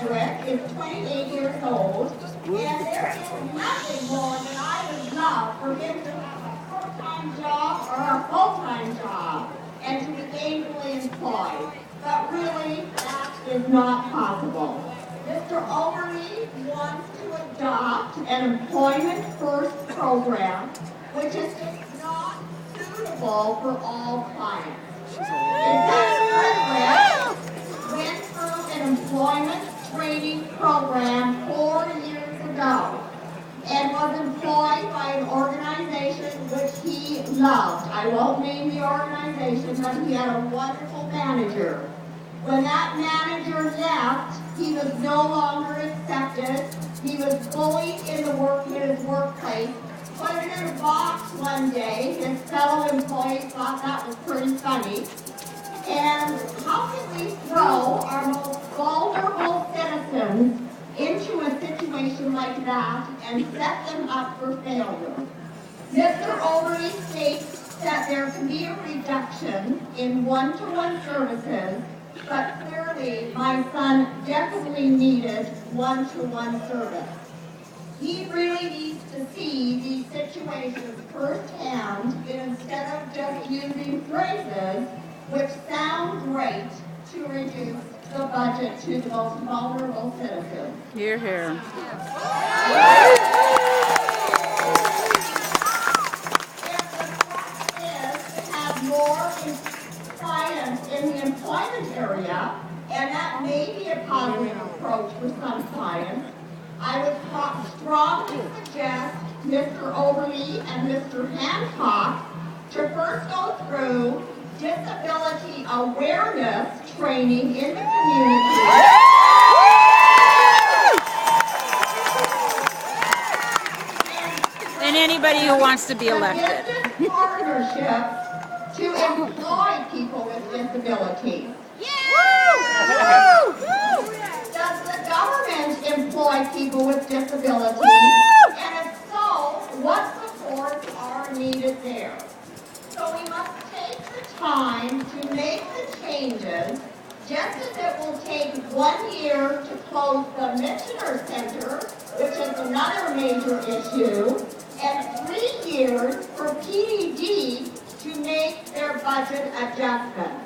graduate is 28 years old, and there is nothing more than I would love for him to have a part-time job or a full-time job and to be gainfully employed. But really, that is not possible. Mr. Overy wants to adopt an employment-first program, which is just not suitable for all clients. In fact, went through an employment training program 4 years ago and was employed by an organization which he loved. I won't name the organization, but he had a wonderful manager. When that manager left, he was no longer accepted. He was bullied in his workplace, put it in a box one day. His fellow employees thought that was pretty funny. And how can we throw our most vulnerable citizens into a situation like that and set them up for failure? Mr. Overy states that there can be a reduction in one-to-one services, but clearly my son definitely needed one-to-one service. He really needs to see these situations firsthand instead of just using phrases which sound great to reduce the budget to the most vulnerable citizens. Hear, hear. If the thrust is to have more clients in the employment area, and that may be a positive approach for some clients, I would strongly suggest Mr. Overy and Mr. Hancock to first go through disability awareness training in the community. And anybody who wants to be elected. Partnerships to employ people with disabilities. Does the government employ people with disabilities? And if so, what supports are needed there? So we must take the time to make the changes, just as it will take 1 year to close the Missioner Center, which is another major issue, and 3 years for PDD to make their budget adjustments.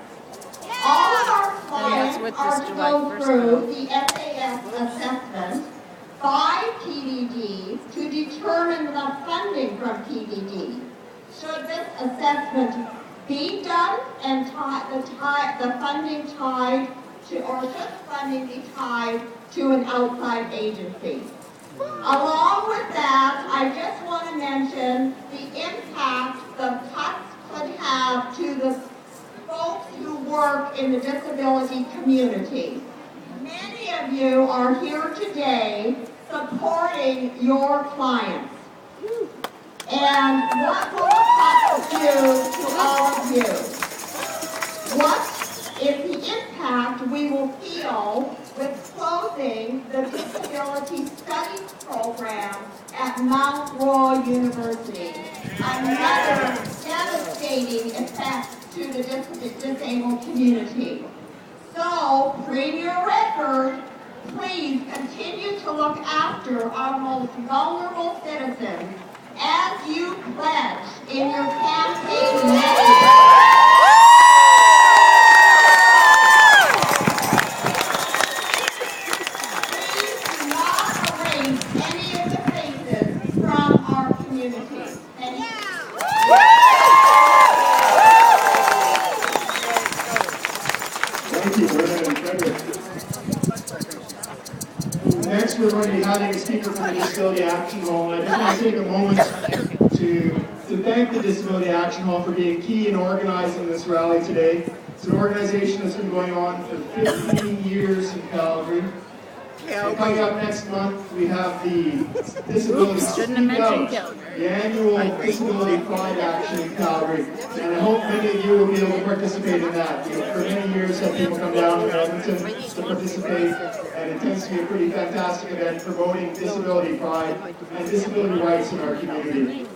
All of our clients are to go through the SAS assessment by PDD to determine the funding from PDD. Should this assessment be done and the funding tied to, or should funding be tied to an outside agency? Along with that, I just want to mention the impact the cuts could have to the folks who work in the disability community. Many of you are here today supporting your clients. And what will the cuts do to all of you? What is the impact we will feel with closing the Disability Studies program at Mount Royal University? Another devastating effect to the disabled community. So, Premier Redford, please continue to look after our most vulnerable citizens as you pledge in your campaign message. Please do not erase any of the faces from our community. Thank you. Thank you, Bernard and Frederick. Next, we're going to be having a speaker from the Disability Action Hall. I just want to take a moment to thank the Disability Action Hall for being key in organizing this rally today. It's an organization that's been going on for 15 years in Calgary. And coming up next month, we have the Disability Speak Out, the annual Disability Pride Action in Calgary. And I hope many of you will be able to participate in that. We have for many years had people come down to Edmonton to participate, and it tends to be a pretty fantastic event promoting disability pride and disability rights in our community.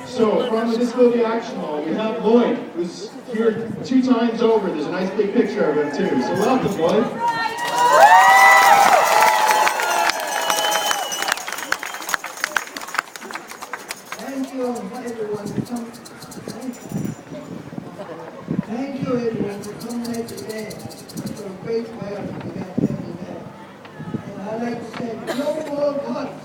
So, from the Disability Action Hall, we have Lloyd, who's here 2 times over. There's a nice big picture of him too. So welcome, Lloyd. you everyone for coming out today. For a great welcome we got here today. And I'd like to say, no more guns.